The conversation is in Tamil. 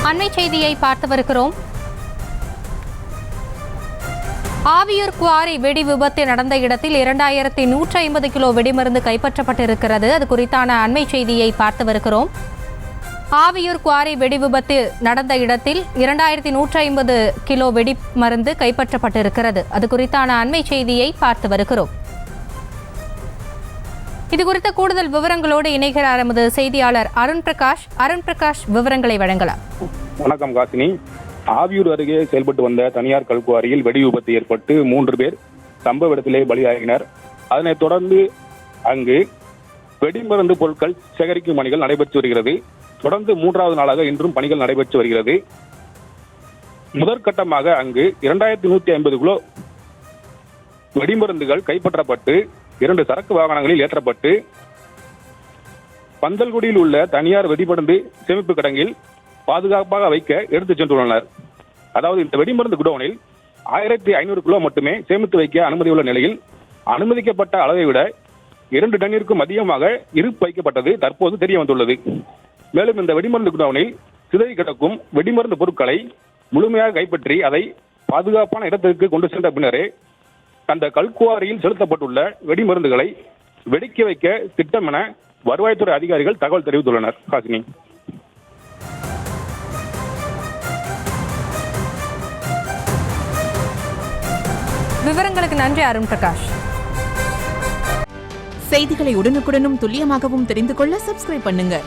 அண்மை செய்தியை பார்த்து வருகிறோம். ஆவியூர் குவாரி வெடி விபத்து நடந்த இடத்தில் 2150 கிலோ வெடிமருந்து கைப்பற்றப்பட்டிருக்கிறது. அது குறித்தான அண்மை செய்தியை பார்த்து வருகிறோம். ஆவியூர் குவாரி வெடி விபத்து நடந்த இடத்தில் 2150 கிலோ வெடிமருந்து கைப்பற்றப்பட்டிருக்கிறது. அது குறித்தான அண்மை செய்தியை பார்த்து வருகிறோம். இதுகுறித்த கூடுதல் விவரங்களோடு இணைகிறார் எமது செய்தியாளர் அருண் பிரகாஷ் விவரங்களை வழங்கலாம். வணக்கம் காசினி. ஆவியூர் அருகே செயல்பட்டு வந்த தனியார் கல்குவாரியில் வெடி விபத்து ஏற்பட்டு 3 பேர் சம்பவ இடத்திலே பலியாகினர். அதனைத் தொடர்ந்து அங்கு வெடிமருந்து பொருட்கள் சேகரிக்கும் பணிகள் நடைபெற்று வருகிறது. தொடர்ந்து 3வது நாளாக இன்றும் பணிகள் நடைபெற்று வருகிறது. முதற்கட்டமாக அங்கு 2150 கிலோ வெடிமருந்துகள் கைப்பற்றப்பட்டு 2 சரக்கு வாகனங்களில் ஏற்றப்பட்டு பந்தல்குடியில் உள்ள தனியார் வெடிமருந்து சேமிப்பு கிடங்கில் பாதுகாப்பாக வைக்க எடுத்துச் சென்றுள்ளனர். அதாவது இந்த வெடிமருந்து குடோனில் 1500 கிலோ மட்டுமே சேமித்து வைக்க அனுமதி உள்ள நிலையில் அனுமதிக்கப்பட்ட அளவை விட 2 டன்னிற்கும் அதிகமாக இருப்பு வைக்கப்பட்டது தற்போது தெரிய வந்துள்ளது. மேலும் இந்த வெடிமருந்து குடோனில் சிதறி கிடக்கும் வெடிமருந்து பொருட்களை முழுமையாக கைப்பற்றி அதை பாதுகாப்பான இடத்திற்கு கொண்டு சென்ற பின்னரே அந்த கல்குவாரியில் செலுத்தப்பட்டுள்ள வெடிமருந்துகளை வெடிக்க வைக்க திட்டம் என வருவாய்த்துறை அதிகாரிகள் தகவல் தெரிவித்துள்ளனர். காசினி, விவரங்களுக்கு நன்றி அருண் பிரகாஷ். செய்திகளை உடனுக்குடனும் துல்லியமாகவும் தெரிந்து கொள்ள சப்ஸ்கிரைப் பண்ணுங்க.